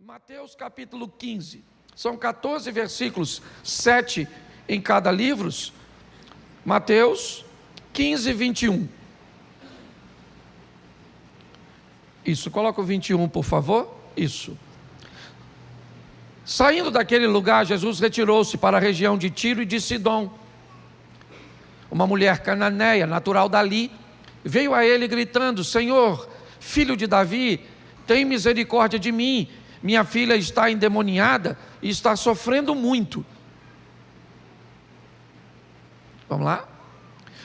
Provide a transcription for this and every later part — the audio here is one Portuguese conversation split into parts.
Mateus capítulo 15, são 14 versículos, 7 em cada livro. Mateus 15, 21. Isso, coloca o 21 por favor, isso. Saindo daquele lugar, Jesus retirou-se para a região de Tiro e de Sidom. Uma mulher cananeia, natural dali, veio a ele gritando: Senhor, filho de Davi, tem misericórdia de mim, minha filha está endemoniada e está sofrendo muito. Vamos lá?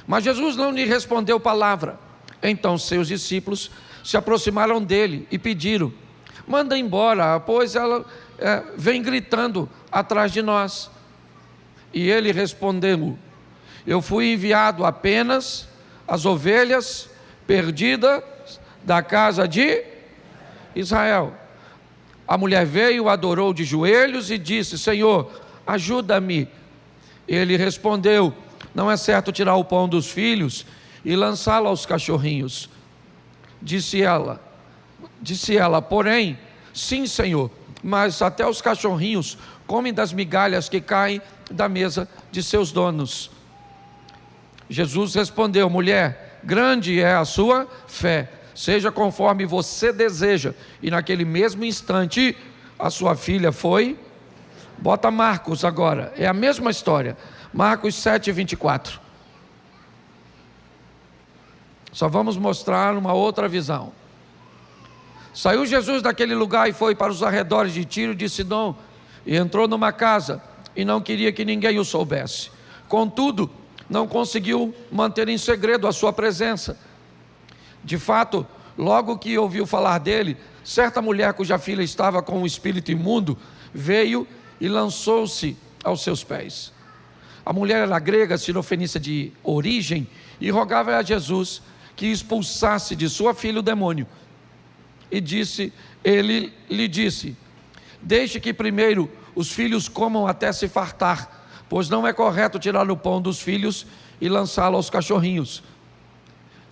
Mas Jesus não lhe respondeu palavra. Então seus discípulos se aproximaram dele e pediram: manda embora, pois ela vem gritando atrás de nós. E ele respondeu: eu fui enviado apenas às ovelhas perdidas da casa de Israel. A mulher veio, adorou de joelhos e disse: Senhor, ajuda-me. Ele respondeu: não é certo tirar o pão dos filhos e lançá-lo aos cachorrinhos. Disse ela, porém, sim, Senhor, mas até os cachorrinhos comem das migalhas que caem da mesa de seus donos. Jesus respondeu: mulher, grande é a sua fé, seja conforme você deseja. E naquele mesmo instante, a sua filha foi. Bota Marcos agora, é a mesma história. Marcos 7, 24. Só vamos mostrar uma outra visão. Saiu Jesus daquele lugar e foi para os arredores de Tiro e de Sidom, e entrou numa casa, e não queria que ninguém o soubesse. Contudo, não conseguiu manter em segredo a sua presença. De fato, logo que ouviu falar dele, certa mulher cuja filha estava com um espírito imundo, veio e lançou-se aos seus pés. A mulher era grega, sirofenícia de origem, e rogava a Jesus que expulsasse de sua filha o demônio. E ele lhe disse: deixe que primeiro os filhos comam até se fartar, pois não é correto tirar o pão dos filhos e lançá-lo aos cachorrinhos.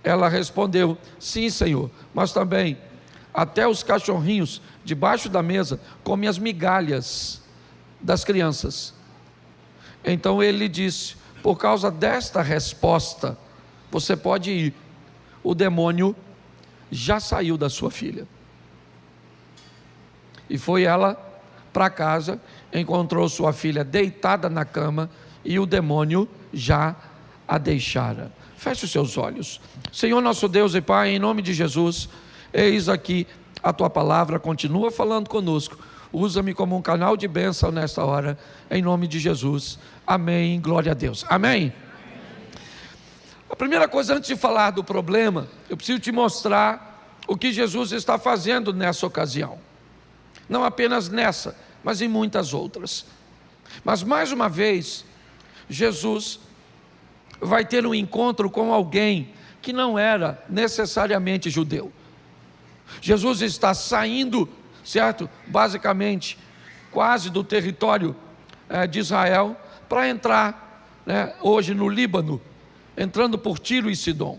Ela respondeu: sim, Senhor, mas também até os cachorrinhos debaixo da mesa comem as migalhas das crianças. Então ele lhe disse: por causa desta resposta, você pode ir, o demônio já saiu da sua filha. E foi ela para casa, encontrou sua filha deitada na cama, e o demônio já a deixara. Feche os seus olhos. Senhor nosso Deus e Pai, em nome de Jesus, eis aqui a tua palavra, continua falando conosco. Usa-me como um canal de bênção nesta hora, em nome de Jesus. Amém, glória a Deus. Amém? A primeira coisa, antes de falar do problema, eu preciso te mostrar o que Jesus está fazendo nessa ocasião. Não apenas nessa, mas em muitas outras. Mas mais uma vez, Jesus vai ter um encontro com alguém que não era necessariamente judeu. Jesus está saindo, certo? Basicamente, quase do território de Israel, para entrar, hoje no Líbano, entrando por Tiro e Sidom.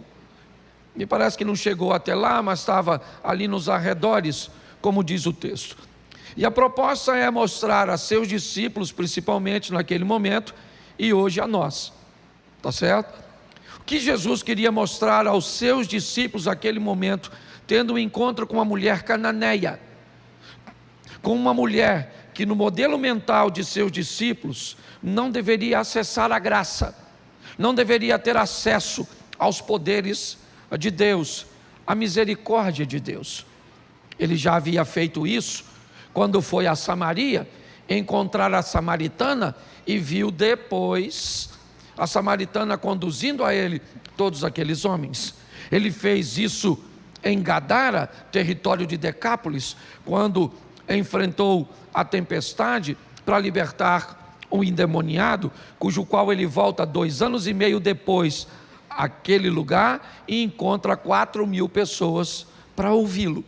Me parece que não chegou até lá, mas estava ali nos arredores, como diz o texto. E a proposta é mostrar a seus discípulos, principalmente naquele momento, e hoje a nós. Tá certo? O que Jesus queria mostrar aos seus discípulos naquele momento, tendo um encontro com uma mulher cananeia, com uma mulher que no modelo mental de seus discípulos não deveria acessar a graça, não deveria ter acesso aos poderes de Deus, à misericórdia de Deus. Ele já havia feito isso quando foi a Samaria encontrar a samaritana e viu depois a samaritana conduzindo a ele todos aqueles homens. Ele fez isso em Gadara, território de Decápolis, quando enfrentou a tempestade para libertar um endemoniado, cujo qual ele volta 2 anos e meio depois àquele lugar e encontra 4.000 pessoas para ouvi-lo.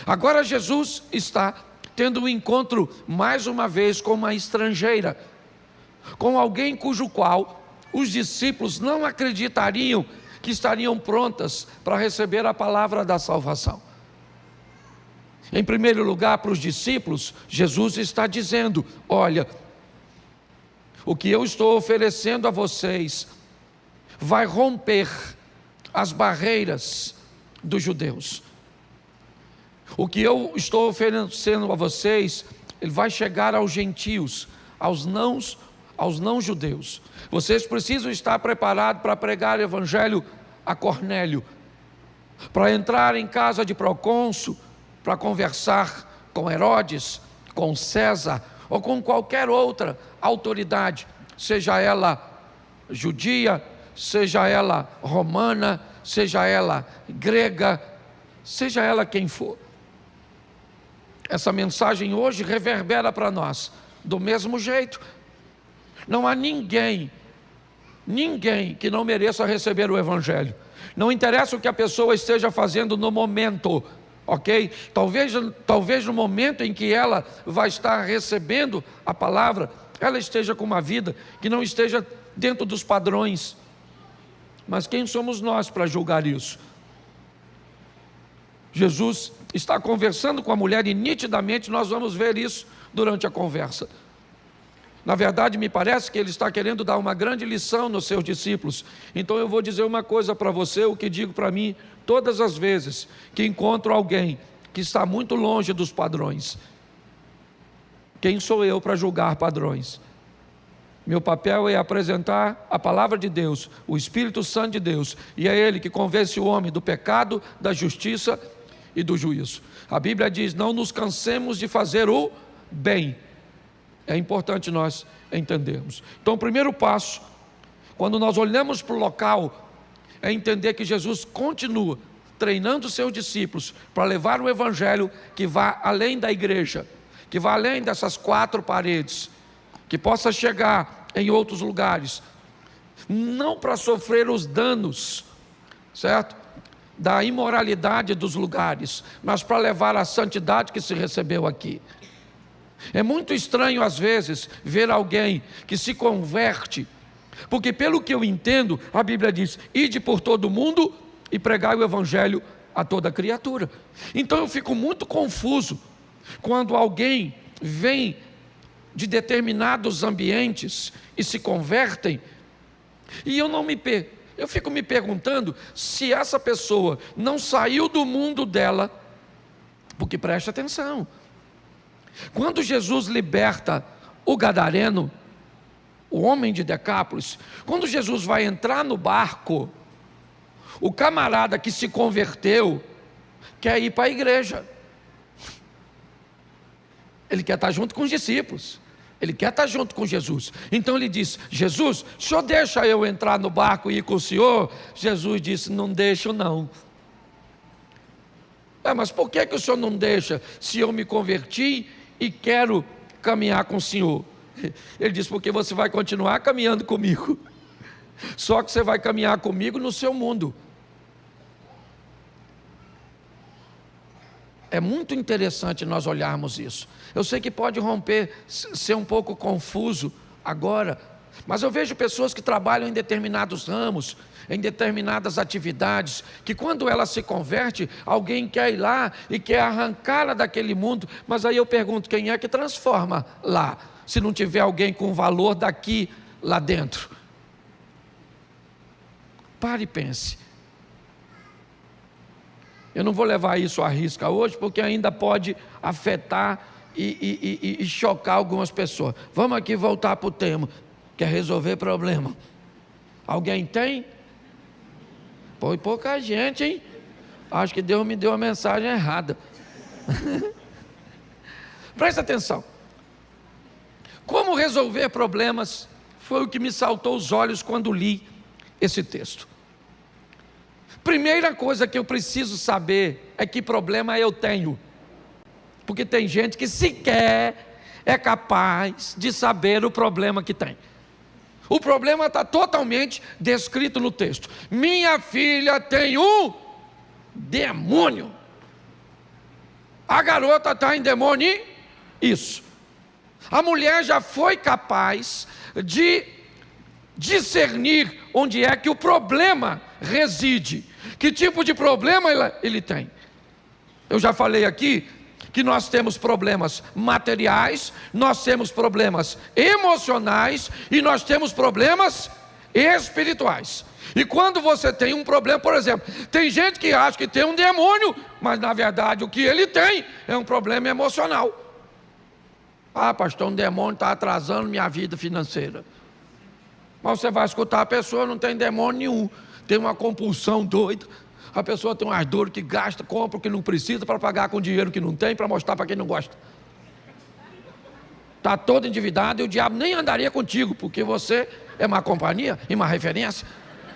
Agora Jesus está tendo um encontro mais uma vez com uma estrangeira, com alguém cujo qual os discípulos não acreditariam que estariam prontas para receber a palavra da salvação. Em primeiro lugar, para os discípulos, Jesus está dizendo: olha, o que eu estou oferecendo a vocês vai romper as barreiras dos judeus. O que eu estou oferecendo a vocês, ele vai chegar aos gentios, aos não judeus. Vocês precisam estar preparados para pregar o evangelho a Cornélio, para entrar em casa de procônsul, para conversar com Herodes, com César, ou com qualquer outra autoridade, seja ela judia, seja ela romana, seja ela grega, seja ela quem for. Essa mensagem hoje reverbera para nós do mesmo jeito. Não há ninguém que não mereça receber o evangelho. Não interessa o que a pessoa esteja fazendo no momento, ok? Talvez no momento em que ela vai estar recebendo a palavra, ela esteja com uma vida que não esteja dentro dos padrões. Mas quem somos nós para julgar isso? Jesus está conversando com a mulher e nitidamente nós vamos ver isso durante a conversa. Na verdade, me parece que ele está querendo dar uma grande lição nos seus discípulos. Então eu vou dizer uma coisa para você, o que digo para mim todas as vezes que encontro alguém que está muito longe dos padrões. Quem sou eu para julgar padrões? Meu papel é apresentar a palavra de Deus, o Espírito Santo de Deus, e é Ele que convence o homem do pecado, da justiça e do juízo. A Bíblia diz: não nos cansemos de fazer o bem. É importante nós entendermos. Então o primeiro passo, quando nós olhamos para o local, é entender que Jesus continua treinando seus discípulos para levar o evangelho que vá além da igreja, que vá além dessas quatro paredes, que possa chegar em outros lugares, não para sofrer os danos, certo? Da imoralidade dos lugares, mas para levar a santidade que se recebeu aqui. É muito estranho às vezes ver alguém que se converte, porque pelo que eu entendo, a Bíblia diz: ide por todo o mundo e pregai o evangelho a toda criatura. Então eu fico muito confuso quando alguém vem de determinados ambientes e se convertem, e eu fico me perguntando se essa pessoa não saiu do mundo dela, porque preste atenção, quando Jesus liberta o gadareno, o homem de Decápolis, quando Jesus vai entrar no barco, o camarada que se converteu quer ir para a igreja, ele quer estar junto com os discípulos, ele quer estar junto com Jesus. Então ele diz: Jesus, o senhor deixa eu entrar no barco e ir com o senhor? Jesus disse: não deixo não. Mas por que o senhor não deixa, se eu me converti e quero caminhar com o senhor? Ele disse: porque você vai continuar caminhando comigo, só que você vai caminhar comigo no seu mundo. É muito interessante nós olharmos isso. Eu sei que pode ser um pouco confuso agora, mas eu vejo pessoas que trabalham em determinados ramos, em determinadas atividades, que quando ela se converte, alguém quer ir lá e quer arrancá-la daquele mundo, mas aí eu pergunto: quem é que transforma lá, se não tiver alguém com valor daqui, lá dentro? Pare e pense. Eu não vou levar isso à risca hoje, porque ainda pode afetar e chocar algumas pessoas. Vamos aqui voltar para o tema, que é resolver problema. Alguém tem? Pô, pouca gente, hein? Acho que Deus me deu a mensagem errada. Presta atenção. Como resolver problemas foi o que me saltou os olhos quando li esse texto. Primeira coisa que eu preciso saber é que problema eu tenho, porque tem gente que sequer é capaz de saber o problema que tem. O problema está totalmente descrito no texto. Minha filha tem um demônio. A garota está em demônio. Isso. A mulher já foi capaz de discernir onde é que o problema reside. Que tipo de problema ele tem? Eu já falei aqui que nós temos problemas materiais, nós temos problemas emocionais e nós temos problemas espirituais. E quando você tem um problema, por exemplo, tem gente que acha que tem um demônio, mas na verdade o que ele tem é um problema emocional. Ah, pastor, um demônio está atrasando minha vida financeira. Mas você vai escutar, a pessoa não tem demônio nenhum, tem uma compulsão doida. A pessoa tem umas dores que gasta, compra o que não precisa para pagar com dinheiro que não tem, para mostrar para quem não gosta. Está todo endividado e o diabo nem andaria contigo, porque você é má companhia e má referência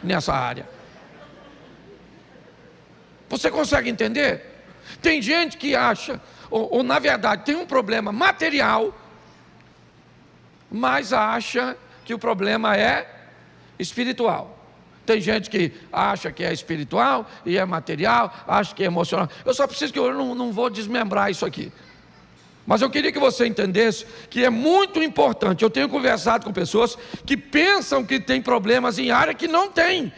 nessa área. Você consegue entender? Tem gente que acha, ou na verdade tem um problema material, mas acha que o problema é espiritual. Tem gente que acha que é espiritual e é material, acha que é emocional. Eu só preciso que eu não vou desmembrar isso aqui. Mas eu queria que você entendesse que é muito importante. Eu tenho conversado com pessoas que pensam que tem problemas em área que não tem.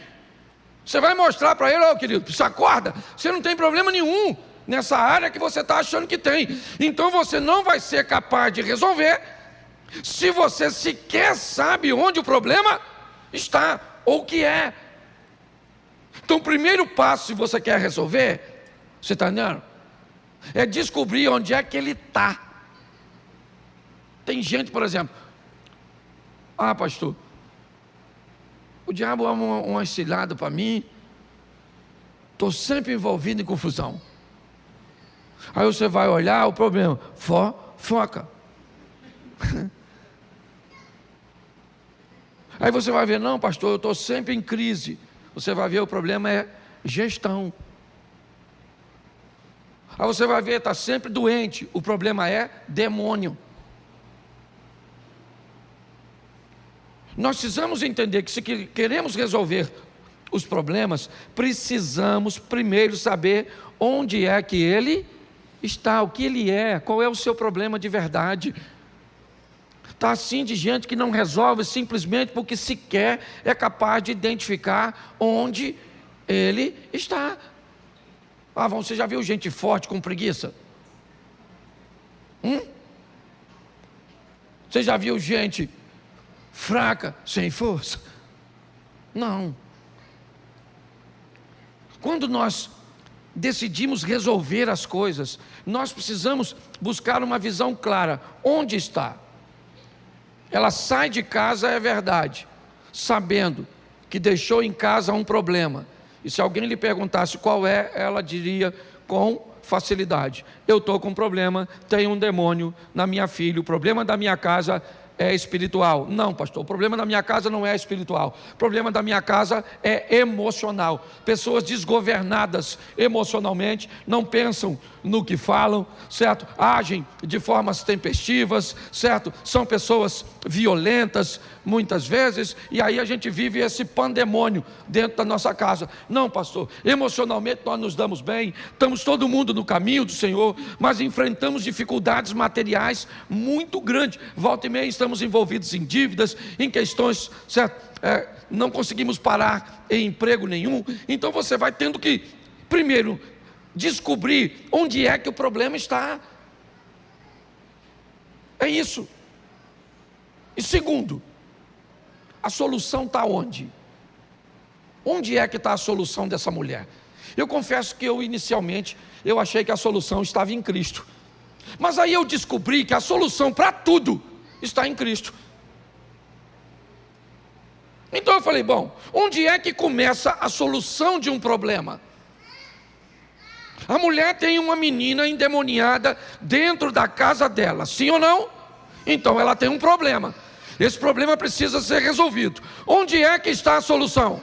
Você vai mostrar para ele, querido, você acorda, você não tem problema nenhum nessa área que você está achando que tem. Então você não vai ser capaz de resolver se você sequer sabe onde o problema está, ou o que é. Então o primeiro passo, se você quer resolver, você está entendendo? É descobrir onde é que ele está. Tem gente, por exemplo, ah, pastor, o diabo é uma cilada para mim, estou sempre envolvido em confusão. Aí você vai olhar o problema, foca. Aí você vai ver, não, pastor, eu estou sempre em crise. Você vai ver, o problema é gestão. Aí você vai ver, está sempre doente. O problema é demônio. Nós precisamos entender que se queremos resolver os problemas, precisamos primeiro saber onde é que ele está, o que ele é, qual é o seu problema de verdade. Está assim de gente que não resolve simplesmente porque sequer é capaz de identificar onde ele está. Ah, você já viu gente forte com preguiça? Você já viu gente fraca, sem força? Não. Quando nós decidimos resolver as coisas, nós precisamos buscar uma visão clara. Onde está? Ela sai de casa, é verdade, sabendo que deixou em casa um problema. E se alguém lhe perguntasse qual é, ela diria com facilidade: eu estou com um problema, tenho um demônio na minha filha, o problema da minha casa é espiritual. Não, pastor, o problema da minha casa não é espiritual, o problema da minha casa é emocional. Pessoas desgovernadas emocionalmente, não pensam no que falam, certo? Agem de formas tempestivas, certo? São pessoas violentas muitas vezes, e aí a gente vive esse pandemônio dentro da nossa casa. Não, pastor, emocionalmente nós nos damos bem, estamos todo mundo no caminho do Senhor, mas enfrentamos dificuldades materiais muito grandes. Volta e meia estamos envolvidos em dívidas, em questões, certo? Não conseguimos parar em emprego nenhum. Então você vai tendo que, primeiro, descobrir onde é que o problema está. É isso. E segundo, a solução está onde? Onde é que está a solução dessa mulher? Eu confesso que inicialmente eu achei que a solução estava em Cristo, mas aí eu descobri que a solução para tudo está em Cristo. Então eu falei, bom, onde é que começa a solução de um problema? A mulher tem uma menina endemoniada dentro da casa dela, sim ou não? Então ela tem um problema. Esse problema precisa ser resolvido. Onde é que está a solução?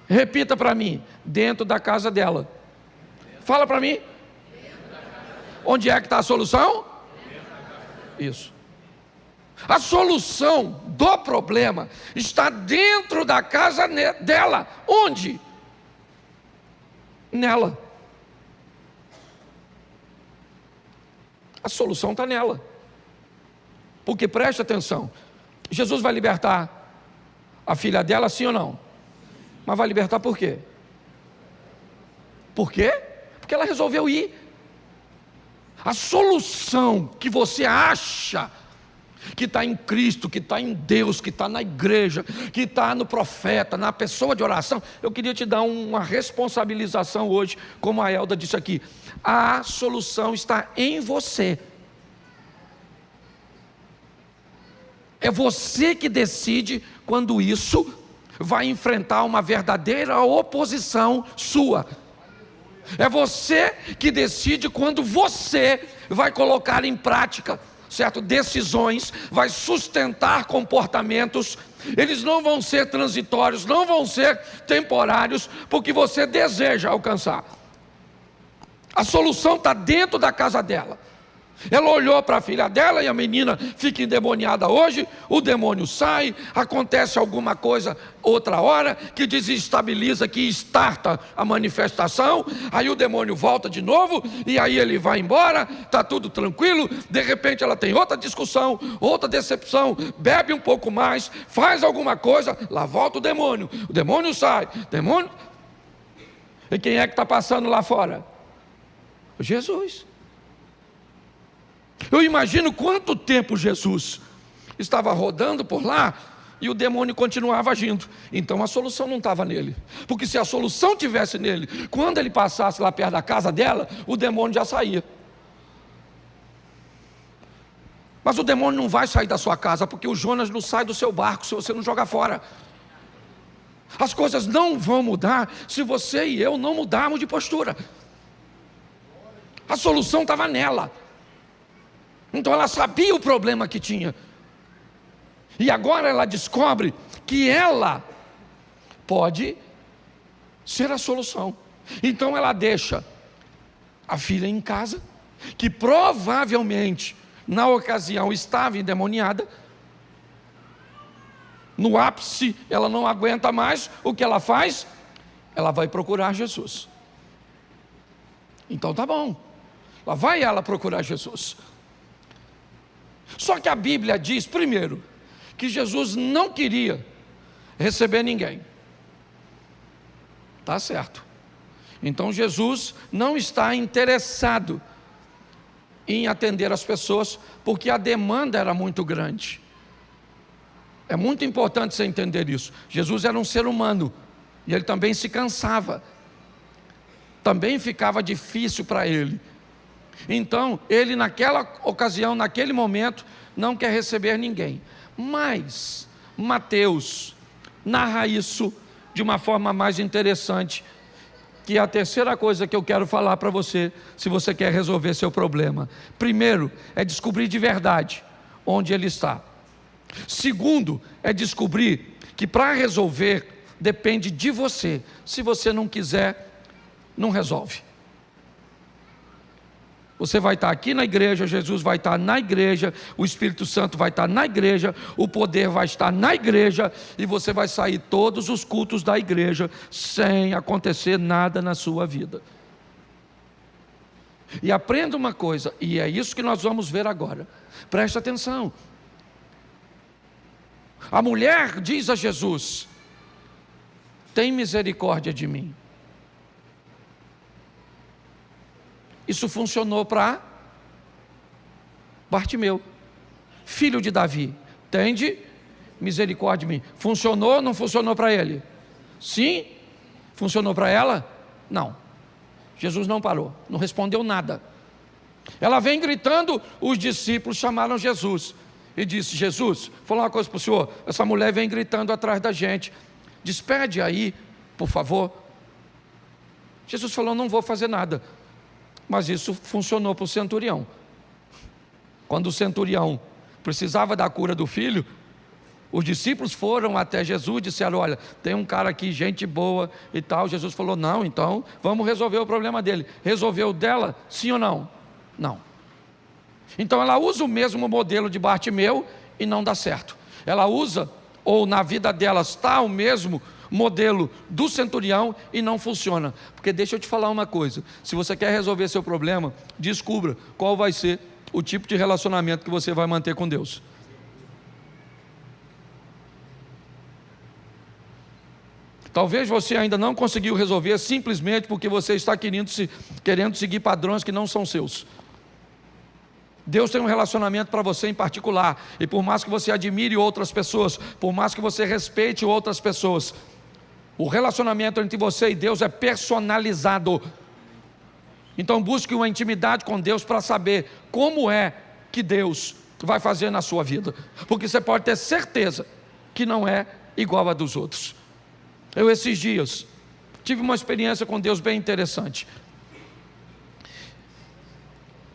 Repita para mim: dentro da casa dela. Fala para mim. Onde é que está a solução? Isso. A solução do problema está dentro da casa dela. Onde? Nela. A solução está nela. Porque preste atenção, Jesus vai libertar a filha dela, sim ou não? Mas vai libertar por quê? Por quê? Porque ela resolveu ir. A solução que você acha que está em Cristo, que está em Deus, que está na igreja, que está no profeta, na pessoa de oração, eu queria te dar uma responsabilização hoje, como a Elda disse aqui. A solução está em você. É você que decide quando isso vai enfrentar uma verdadeira oposição sua. É você que decide quando você vai colocar em prática, certo? Decisões, vai sustentar comportamentos. Eles não vão ser transitórios, não vão ser temporários, porque você deseja alcançar. A solução está dentro da casa dela. Ela olhou para a filha dela e a menina fica endemoniada hoje, o demônio sai, acontece alguma coisa outra hora que desestabiliza, que starta a manifestação, aí o demônio volta de novo e aí ele vai embora, está tudo tranquilo, de repente ela tem outra discussão, outra decepção, bebe um pouco mais, faz alguma coisa, lá volta o demônio sai, demônio... E quem é que está passando lá fora? Jesus. Eu imagino quanto tempo Jesus estava rodando por lá e o demônio continuava agindo. Então a solução não estava nele, porque se a solução tivesse nele, quando ele passasse lá perto da casa dela, o demônio já saía. Mas o demônio não vai sair da sua casa, porque o Jonas não sai do seu barco se você não jogar fora. As coisas não vão mudar se você e eu não mudarmos de postura. A solução estava nela. Então ela sabia o problema que tinha. E agora ela descobre que ela pode ser a solução. Então ela deixa a filha em casa, que provavelmente na ocasião estava endemoniada. No ápice ela não aguenta mais. O que ela faz? Ela vai procurar Jesus. Então tá bom. Lá vai ela procurar Jesus. Só que a Bíblia diz, primeiro, que Jesus não queria receber ninguém. Tá certo. Então Jesus não está interessado em atender as pessoas, porque a demanda era muito grande. É muito importante você entender isso. Jesus era um ser humano, e ele também se cansava. Também ficava difícil para ele. Então, ele naquela ocasião, naquele momento, não quer receber ninguém. Mas, Mateus narra isso de uma forma mais interessante, que é a terceira coisa que eu quero falar para você, se você quer resolver seu problema. Primeiro, é descobrir de verdade onde ele está. Segundo, é descobrir que para resolver, depende de você. Se você não quiser, não resolve. Você vai estar aqui na igreja, Jesus vai estar na igreja, o Espírito Santo vai estar na igreja, o poder vai estar na igreja, e você vai sair todos os cultos da igreja, sem acontecer nada na sua vida. E aprenda uma coisa, e é isso que nós vamos ver agora, preste atenção. A mulher diz a Jesus: tem misericórdia de mim. Isso funcionou para Bartimeu, filho de Davi. Tende misericórdia de mim. Funcionou ou não funcionou para ele? Sim. Funcionou para ela? Não. Jesus não parou, não respondeu nada. Ela vem gritando, os discípulos chamaram Jesus e disse: Jesus, vou falar uma coisa para o senhor, essa mulher vem gritando atrás da gente, despede aí, por favor. Jesus falou: não vou fazer nada. Mas isso funcionou para o centurião. Quando o centurião precisava da cura do filho, os discípulos foram até Jesus e disseram: olha, tem um cara aqui, gente boa e tal. Jesus falou: não, então vamos resolver o problema dele. Resolveu dela, sim ou não? Não. Então ela usa o mesmo modelo de Bartimeu e não dá certo. Ela usa, ou na vida dela está o mesmo modelo do centurião e não funciona. Porque deixa eu te falar uma coisa: se você quer resolver seu problema, descubra qual vai ser o tipo de relacionamento que você vai manter com Deus. Talvez você ainda não conseguiu resolver simplesmente porque você está querendo seguir padrões que não são seus. Deus tem um relacionamento para você em particular, e por mais que você admire outras pessoas, por mais que você respeite outras pessoas, o relacionamento entre você e Deus é personalizado. Então busque uma intimidade com Deus para saber como é que Deus vai fazer na sua vida, porque você pode ter certeza que não é igual a dos outros. Eu esses dias tive uma experiência com Deus bem interessante.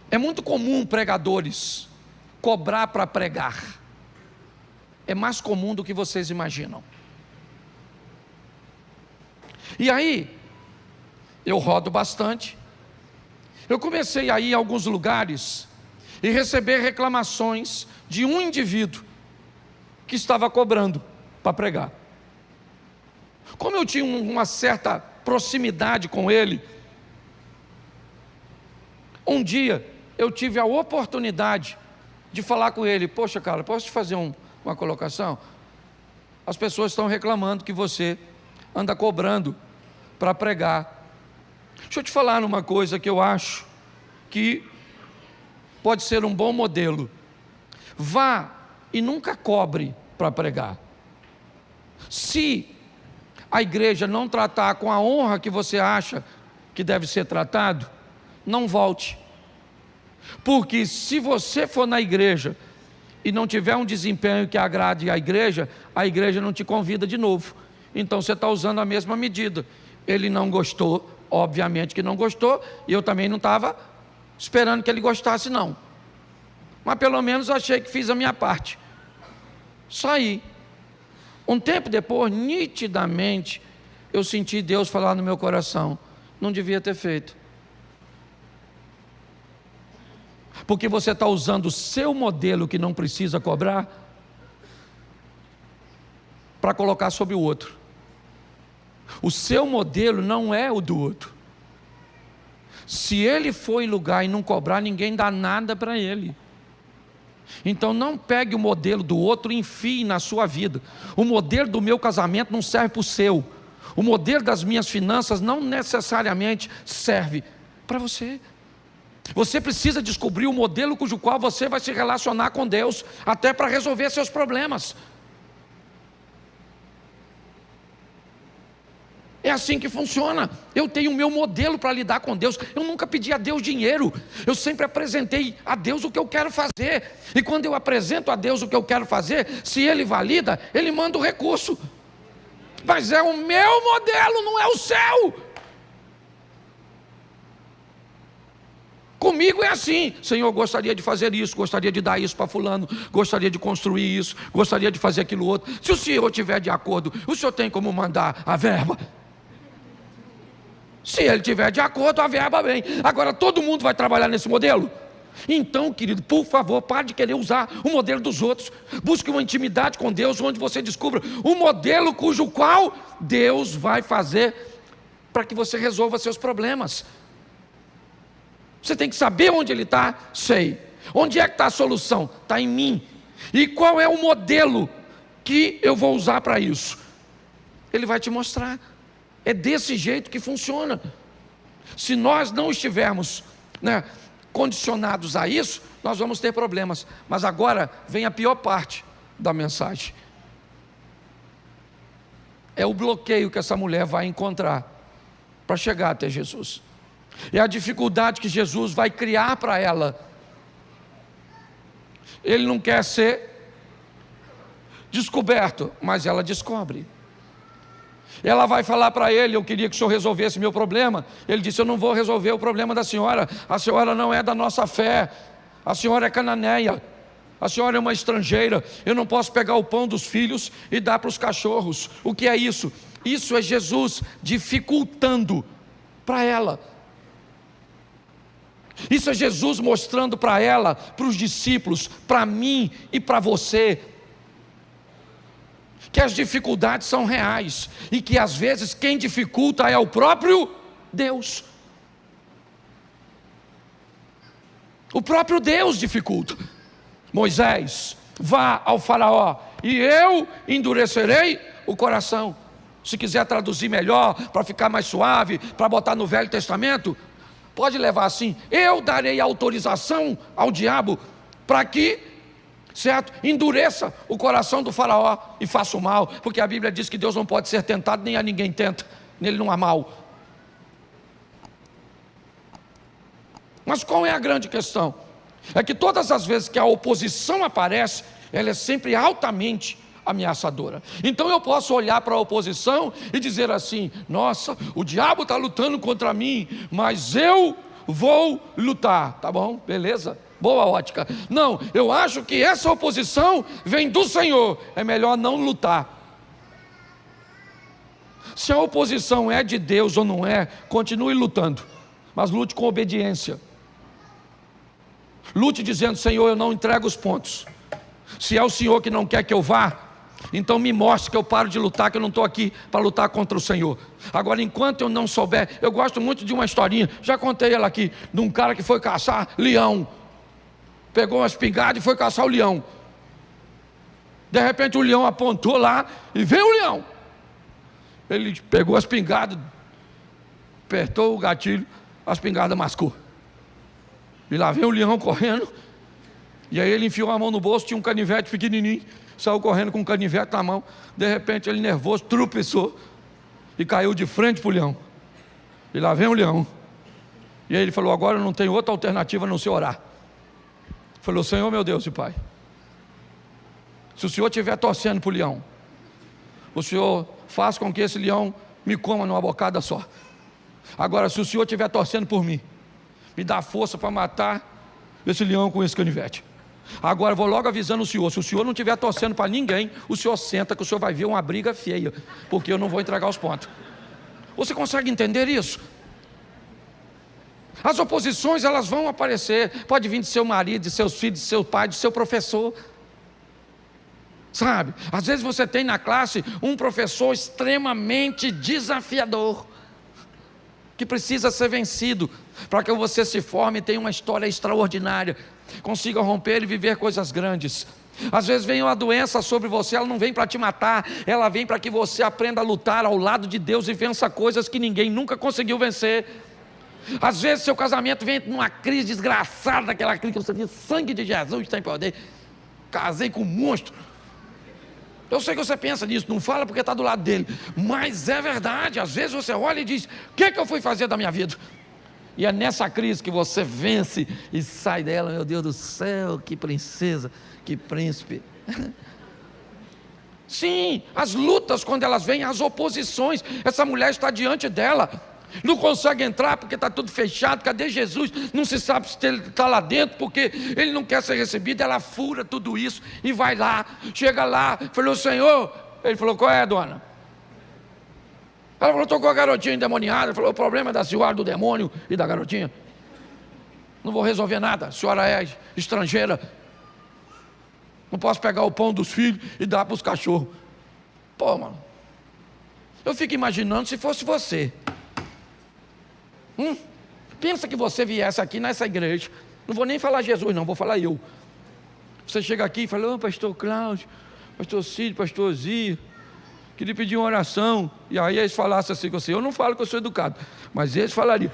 É muito comum pregadores cobrar para pregar. É mais comum do que vocês imaginam. E aí, eu rodo bastante. Eu comecei a ir a alguns lugares e receber reclamações de um indivíduo que estava cobrando para pregar. Como eu tinha uma certa proximidade com ele, um dia eu tive a oportunidade de falar com ele: poxa, cara, posso te fazer uma colocação? As pessoas estão reclamando que você anda cobrando para pregar. Deixa eu te falar numa coisa que eu acho que pode ser um bom modelo. Vá e nunca cobre para pregar. Se a igreja não tratar com a honra que você acha que deve ser tratado, não volte. Porque se você for na igreja e não tiver um desempenho que agrade a igreja não te convida de novo. Então você está usando a mesma medida. Ele não gostou, obviamente que não gostou, e eu também não estava esperando que ele gostasse não. Mas pelo menos eu achei que fiz a minha parte. Saí. Um tempo depois, nitidamente, eu senti Deus falar no meu coração: não devia ter feito. Porque você está usando o seu modelo que não precisa cobrar para colocar sobre o outro. O seu modelo não é o do outro. Se ele for em lugar e não cobrar, ninguém dá nada para ele. Então não pegue o modelo do outro e enfie na sua vida. O modelo do meu casamento não serve para o seu. O modelo das minhas finanças não necessariamente serve para você. Você precisa descobrir o modelo cujo qual você vai se relacionar com Deus, até para resolver seus problemas. É assim que funciona. Eu tenho o meu modelo para lidar com Deus. Eu nunca pedi a Deus dinheiro. Eu sempre apresentei a Deus o que eu quero fazer. E quando eu apresento a Deus o que eu quero fazer, se Ele valida, Ele manda o recurso. Mas é o meu modelo, não é o seu. Comigo é assim: Senhor, gostaria de fazer isso, gostaria de dar isso para fulano, gostaria de construir isso, gostaria de fazer aquilo outro. Se o Senhor estiver de acordo, o Senhor tem como mandar a verba? Se Ele estiver de acordo, a verba vem. Agora todo mundo vai trabalhar nesse modelo? Então, querido, por favor, pare de querer usar o modelo dos outros. Busque uma intimidade com Deus, onde você descubra o modelo cujo qual Deus vai fazer para que você resolva seus problemas. Você tem que saber onde Ele está. Sei. Onde é que está a solução? Está em mim. E qual é o modelo que eu vou usar para isso? Ele vai te mostrar. É desse jeito que funciona. Se nós não estivermos, condicionados a isso, nós vamos ter problemas. Mas agora vem a pior parte da mensagem. É o bloqueio que essa mulher vai encontrar para chegar até Jesus. É a dificuldade que Jesus vai criar para ela. Ele não quer ser descoberto, mas ela descobre. Ela vai falar para ele: eu queria que o senhor resolvesse meu problema. Ele disse: eu não vou resolver o problema da senhora. A senhora não é da nossa fé. A senhora é cananeia. A senhora é uma estrangeira. Eu não posso pegar o pão dos filhos e dar para os cachorros. O que é isso? Isso é Jesus dificultando para ela. Isso é Jesus mostrando para ela, para os discípulos, para mim e para você, que as dificuldades são reais e que às vezes quem dificulta é o próprio Deus. O próprio Deus dificulta. Moisés, vá ao faraó e eu endurecerei o coração. Se quiser traduzir melhor, para ficar mais suave, para botar no Velho Testamento, Pode levar assim: eu darei autorização ao diabo para que, certo, endureça o coração do faraó e faça o mal, porque a Bíblia diz que Deus não pode ser tentado, nem a ninguém tenta, nele não há mal. Mas qual é a grande questão? É que todas as vezes que a oposição aparece, ela é sempre altamente ameaçadora. Então eu posso olhar para a oposição e dizer assim: nossa, o diabo está lutando contra mim, mas eu vou lutar. Tá bom, beleza, boa ótica. Não, eu acho que essa oposição vem do Senhor, é melhor não lutar. Se a oposição é de Deus ou não é, continue lutando, mas lute com obediência. Lute dizendo: Senhor, eu não entrego os pontos. Se é o Senhor que não quer que eu vá, então me mostre que eu paro de lutar, que eu não estou aqui para lutar contra o Senhor. Agora, enquanto eu não souber, eu gosto muito de uma historinha, já contei ela aqui, de um cara que foi caçar leão. Pegou uma espingarda e foi caçar o leão. De repente o leão apontou lá e veio o leão. Ele pegou a espingarda, apertou o gatilho, a espingarda mascou. E lá vem o leão correndo. E aí ele enfiou a mão no bolso, tinha um canivete pequenininho, saiu correndo com um canivete na mão. De repente ele, nervoso, tropeçou e caiu de frente para o leão. E lá vem o leão. E aí ele falou: agora eu não tenho outra alternativa a não ser orar. Falou: Senhor meu Deus e Pai, se o Senhor estiver torcendo para o leão, o Senhor faz com que esse leão me coma numa bocada só. Agora, se o Senhor estiver torcendo por mim, me dá força para matar esse leão com esse canivete. Agora vou logo avisando o Senhor: se o Senhor não estiver torcendo para ninguém, o Senhor senta, que o Senhor vai ver uma briga feia, porque eu não vou entregar os pontos. Você consegue entender isso? As oposições, elas vão aparecer. Pode vir de seu marido, de seus filhos, de seu pai, de seu professor. Sabe, às vezes você tem na classe um professor extremamente desafiador, que precisa ser vencido, para que você se forme e tenha uma história extraordinária, consiga romper e viver coisas grandes. Às vezes vem uma doença sobre você, ela não vem para te matar, ela vem para que você aprenda a lutar ao lado de Deus e vença coisas que ninguém nunca conseguiu vencer. Às vezes seu casamento vem numa crise desgraçada, aquela crise que você diz: sangue de Jesus tem poder, casei com um monstro. Eu sei que você pensa nisso, não fala porque está do lado dele, mas é verdade. Às vezes você olha e diz: o que eu fui fazer da minha vida? E é nessa crise que você vence e sai dela. Meu Deus do céu, que princesa, que príncipe. Sim, as lutas, quando elas vêm, as oposições, essa mulher está diante dela, não consegue entrar porque está tudo fechado. Cadê Jesus? Não se sabe se ele está lá dentro, porque ele não quer ser recebido. Ela fura tudo isso e vai lá, chega lá, falou: Senhor. Ele falou: qual é, dona? Ela falou: estou com a garotinha endemoniada. Ele falou: o problema é da senhora, do demônio e da garotinha. Não vou resolver nada, a senhora é estrangeira, não posso pegar o pão dos filhos e dar para os cachorros. Pô, mano, eu fico imaginando se fosse você. Pensa que você viesse aqui nessa igreja, não vou nem falar Jesus não, vou falar eu. Você chega aqui e fala: pastor Cláudio, pastor Cid, pastor Zia, queria pedir uma oração. E aí eles falassem assim com você. Eu não falo que eu sou educado, mas eles falariam: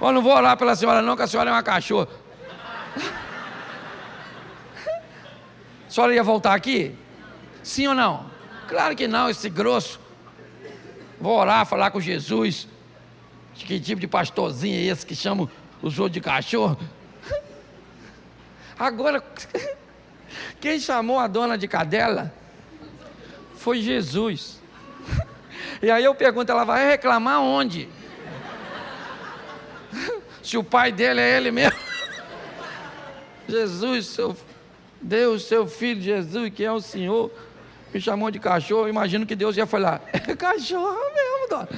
não vou orar pela senhora não, que a senhora é uma cachorra. A senhora ia voltar aqui? Sim ou não? Claro que não, esse grosso. Vou orar, falar com Jesus. Que tipo de pastorzinho é esse que chama os outros de cachorro? Agora, quem chamou a dona de cadela foi Jesus. E aí eu pergunto: ela vai reclamar onde? Se o pai dele é ele mesmo. Jesus, seu Deus, seu filho Jesus, que é o Senhor, me chamou de cachorro. Eu imagino que Deus ia falar: é cachorro mesmo, dona.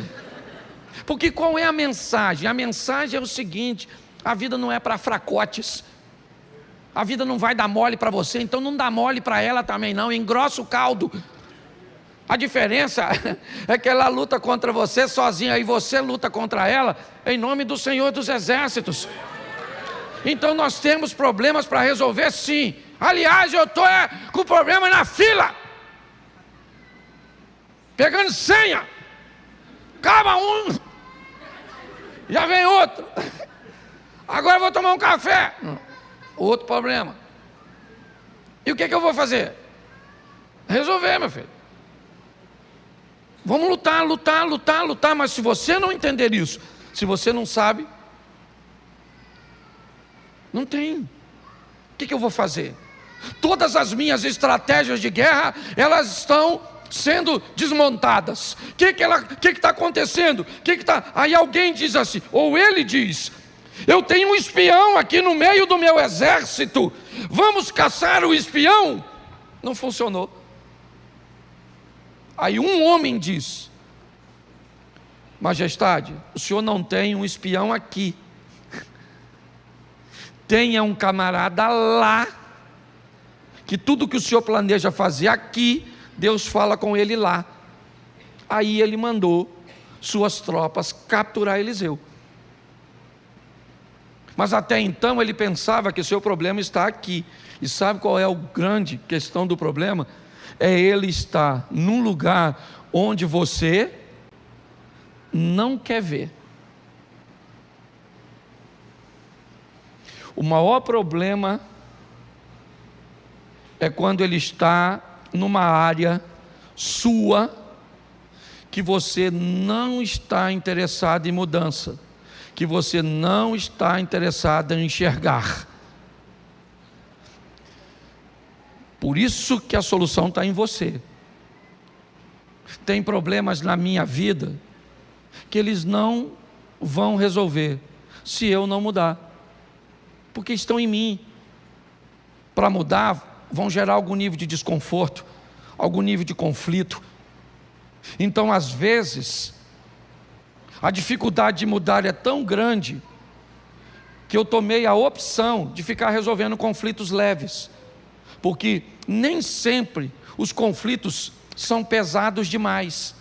Porque qual é a mensagem? A mensagem é o seguinte: a vida não é para fracotes, a vida não vai dar mole para você, então não dá mole para ela também não, engrossa o caldo. A diferença é que ela luta contra você sozinha e você luta contra ela em nome do Senhor dos Exércitos. Então nós temos problemas para resolver, sim. Aliás, eu estou com problema na fila, pegando senha, cada um. Já vem outro. Agora eu vou tomar um café. Outro problema. E o que eu vou fazer? Resolver, meu filho. Vamos lutar, mas se você não entender isso, se você não sabe, não tem. O que eu vou fazer? Todas as minhas estratégias de guerra, elas estão sendo desmontadas. O que está acontecendo? Aí alguém diz assim, ou ele diz, eu tenho um espião aqui no meio do meu exército, vamos caçar o espião? Não funcionou. Aí um homem diz, majestade, o senhor não tem um espião aqui, tenha um camarada lá, que tudo que o senhor planeja fazer aqui, Deus fala com ele lá. Aí ele mandou suas tropas capturar Eliseu. Mas até então ele pensava que o seu problema está aqui. E sabe qual é a grande questão do problema? É ele estar num lugar onde você não quer ver. O maior problema é quando ele está numa área sua que você não está interessado em mudança, que você não está interessado em enxergar. Por isso que a solução está em você. Tem problemas na minha vida que eles não vão resolver se eu não mudar, porque estão em mim. Para mudar, vão gerar algum nível de desconforto, algum nível de conflito. Então, às vezes, a dificuldade de mudar é tão grande que eu tomei a opção de ficar resolvendo conflitos leves, porque nem sempre os conflitos são pesados demais.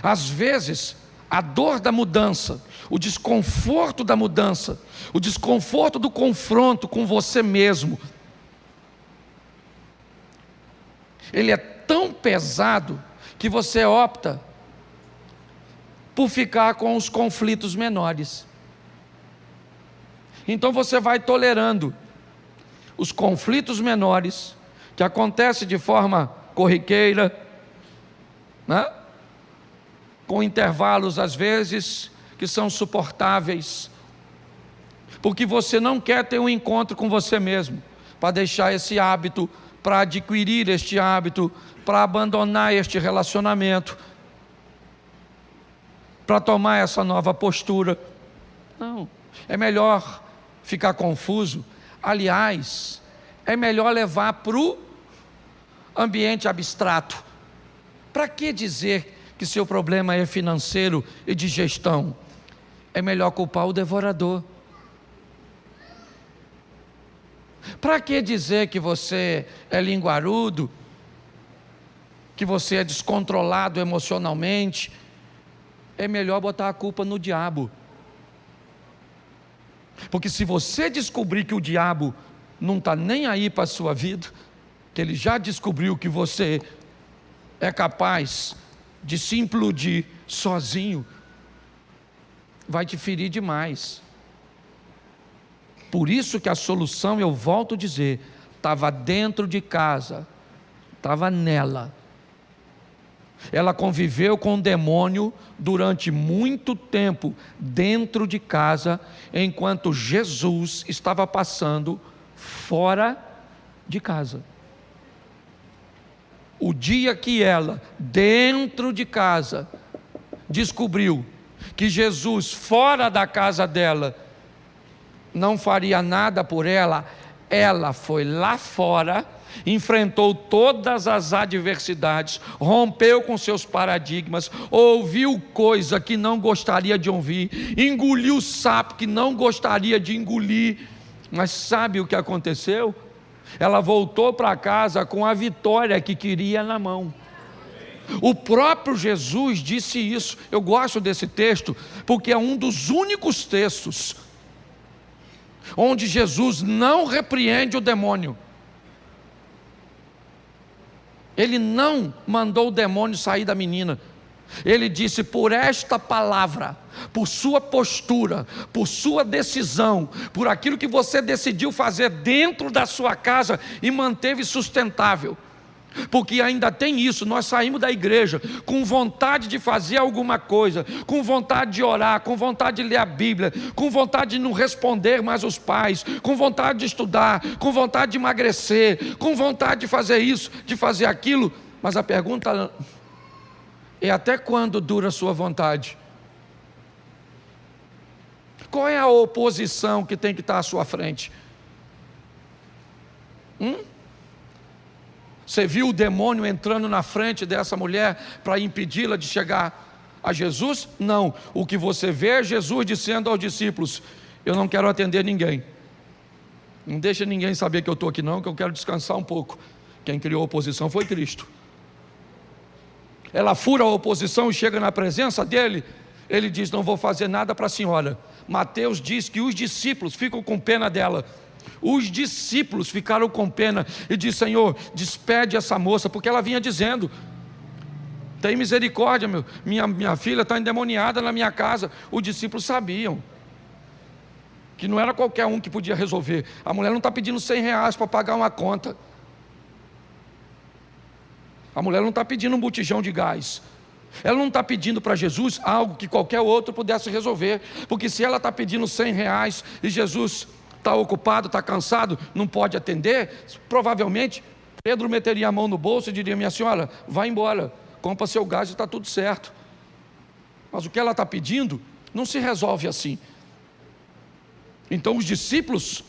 Às vezes, a dor da mudança, o desconforto da mudança, o desconforto do confronto com você mesmo, ele é tão pesado que você opta por ficar com os conflitos menores. Então você vai tolerando os conflitos menores, que acontecem de forma corriqueira, né? Com intervalos às vezes que são suportáveis, porque você não quer ter um encontro com você mesmo, para deixar esse hábito, para adquirir este hábito, para abandonar este relacionamento, para tomar essa nova postura. Não, é melhor ficar confuso. Aliás, é melhor levar para o ambiente abstrato. Para que dizer que seu problema é financeiro e de gestão? É melhor culpar o devorador. Para que dizer que você é linguarudo, que você é descontrolado emocionalmente? É melhor botar a culpa no diabo. Porque se você descobrir que o diabo não está nem aí para a sua vida, que ele já descobriu que você é capaz de se implodir sozinho, vai te ferir demais. Por isso que a solução, eu volto a dizer, estava dentro de casa, estava nela. Ela conviveu com o demônio durante muito tempo dentro de casa, enquanto Jesus estava passando fora de casa. O dia que ela, dentro de casa, descobriu que Jesus, fora da casa dela, não faria nada por ela, ela foi lá fora, enfrentou todas as adversidades, rompeu com seus paradigmas, ouviu coisa que não gostaria de ouvir, engoliu sapo que não gostaria de engolir, mas sabe o que aconteceu? Ela voltou para casa com a vitória que queria na mão. O próprio Jesus disse isso. Eu gosto desse texto porque é um dos únicos textos onde Jesus não repreende o demônio. Ele não mandou o demônio sair da menina. Ele disse: por esta palavra, por sua postura, por sua decisão, por aquilo que você decidiu fazer dentro da sua casa e manteve sustentável. Porque ainda tem isso, nós saímos da igreja com vontade de fazer alguma coisa, com vontade de orar, com vontade de ler a Bíblia, com vontade de não responder mais os pais, com vontade de estudar, com vontade de emagrecer, com vontade de fazer isso, de fazer aquilo. Mas a pergunta é: até quando dura a sua vontade? Qual é a oposição que tem que estar à sua frente? Você viu o demônio entrando na frente dessa mulher para impedi-la de chegar a Jesus? Não. O que você vê é Jesus dizendo aos discípulos: eu não quero atender ninguém. Não deixa ninguém saber que eu estou aqui não, que eu quero descansar um pouco. Quem criou a oposição foi Cristo. Ela fura a oposição e chega na presença dele. Ele diz: não vou fazer nada para a senhora. Mateus diz que os discípulos ficam com pena dela. Os discípulos ficaram com pena e diz: Senhor, despede essa moça, porque ela vinha dizendo: tem misericórdia, minha filha está endemoniada na minha casa. Os discípulos sabiam que não era qualquer um que podia resolver. A mulher não está pedindo R$100 para pagar uma conta. A mulher não está pedindo um botijão de gás. Ela não está pedindo para Jesus algo que qualquer outro pudesse resolver. Porque se ela está pedindo R$100 e Jesus está ocupado, está cansado, não pode atender, provavelmente Pedro meteria a mão no bolso e diria: minha senhora, vai embora, compra seu gás e está tudo certo. Mas o que ela está pedindo não se resolve assim. Então os discípulos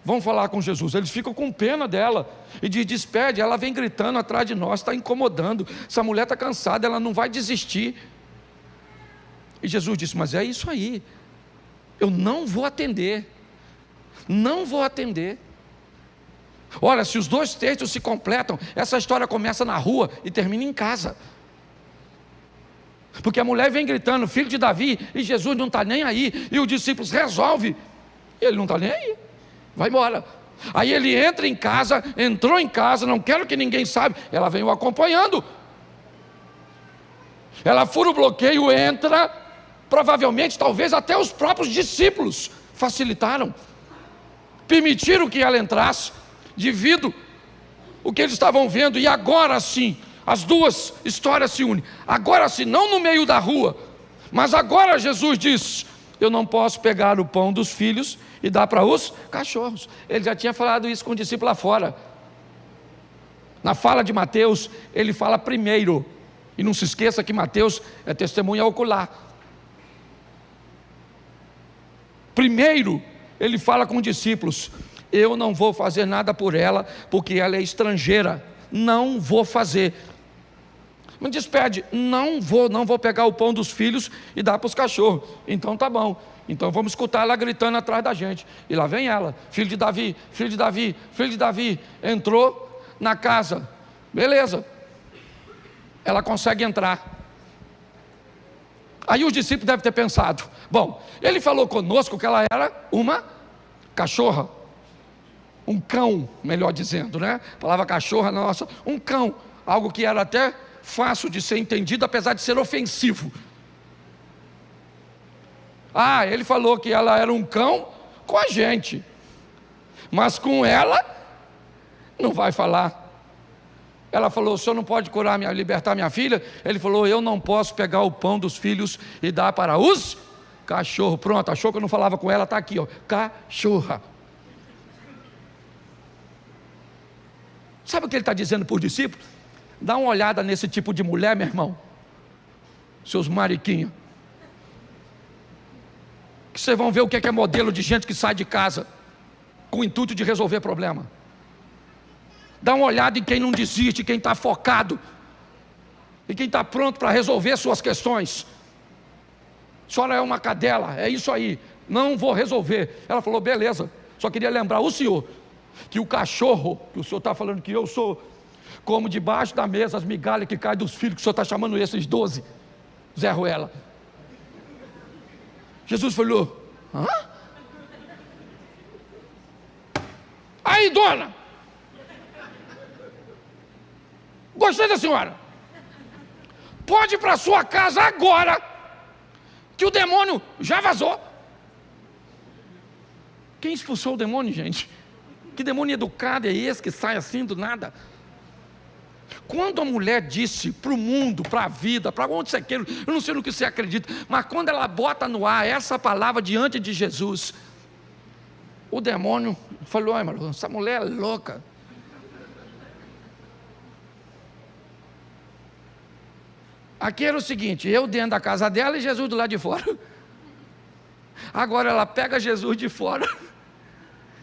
vão falar com Jesus, eles ficam com pena dela e diz: despede. Ela vem gritando atrás de nós, está incomodando, essa mulher está cansada, ela não vai desistir. E Jesus disse: mas é isso aí, eu não vou atender. Não vou atender. Olha, se os dois textos se completam, essa história começa na rua e termina em casa. Porque a mulher vem gritando: filho de Davi, e Jesus não está nem aí, e os discípulos resolvem, ele não está nem aí, vai embora. Aí ele entra em casa, entrou em casa, não quero que ninguém saiba, ela vem o acompanhando. Ela fura o bloqueio, entra, provavelmente, talvez até os próprios discípulos facilitaram, permitiram que ela entrasse, devido o que eles estavam vendo. E agora sim, as duas histórias se unem. Agora sim, não no meio da rua, mas agora Jesus diz: eu não posso pegar o pão dos filhos e dar para os cachorros. Ele já tinha falado isso com o discípulo lá fora. Na fala de Mateus, ele fala primeiro, e não se esqueça que Mateus é testemunha ocular. Primeiro ele fala com os discípulos: eu não vou fazer nada por ela, porque ela é estrangeira, não vou fazer. Me despede. Não vou pegar o pão dos filhos e dar para os cachorros. Então tá bom, então vamos escutar ela gritando atrás da gente. E lá vem ela: filho de Davi, filho de Davi, filho de Davi. Entrou na casa, beleza, ela consegue entrar. Aí os discípulos devem ter pensado: bom, ele falou conosco que ela era uma cachorra, um cão, melhor dizendo, né? A palavra cachorra, nossa, um cão, algo que era até fácil de ser entendido, apesar de ser ofensivo. Ele falou que ela era um cão com a gente, mas com ela não vai falar. Ela falou: o senhor não pode libertar minha filha? Ele falou: eu não posso pegar o pão dos filhos e dar para os cachorros. Pronto, achou que eu não falava com ela? Está aqui, ó, cachorra. Sabe o que ele está dizendo para os discípulos? Dá uma olhada nesse tipo de mulher, meu irmão, seus mariquinhos, que vocês vão ver o que é modelo de gente que sai de casa com o intuito de resolver problema. Dá uma olhada em quem não desiste, quem está focado, e quem está pronto para resolver suas questões. A senhora é uma cadela, é isso aí, não vou resolver. Ela falou: beleza, só queria lembrar o senhor que o cachorro, que o senhor está falando que eu sou, como debaixo da mesa as migalhas que caem dos filhos que o senhor está chamando esses 12, Zé Ruela. Jesus falou: hã? Aí, dona, gostei da senhora. pode ir para a sua casa agora, que o demônio já vazou. Quem expulsou o demônio, gente? Que demônio educado é esse que sai assim do nada? Quando a mulher disse para o mundo, para a vida, para onde você quer, eu não sei no que você acredita, mas quando ela bota no ar essa palavra diante de Jesus, o demônio falou: ai, Malu, essa mulher é louca. Aqui era o seguinte: eu dentro da casa dela e Jesus do lado de fora. Agora ela pega Jesus de fora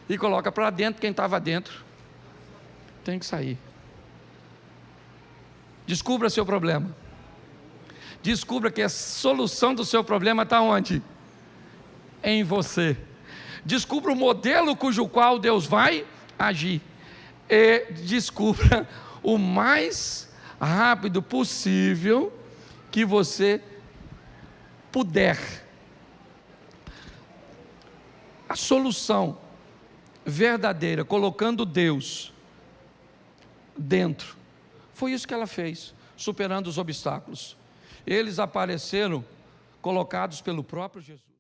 e coloca para dentro. Quem estava dentro tem que sair. Descubra seu problema. Descubra que a solução do seu problema está onde? Em você. Descubra o modelo cujo qual Deus vai agir. E descubra o mais rápido possível que você puder a solução verdadeira, colocando Deus dentro. Foi isso que ela fez, superando os obstáculos. Eles apareceram colocados pelo próprio Jesus.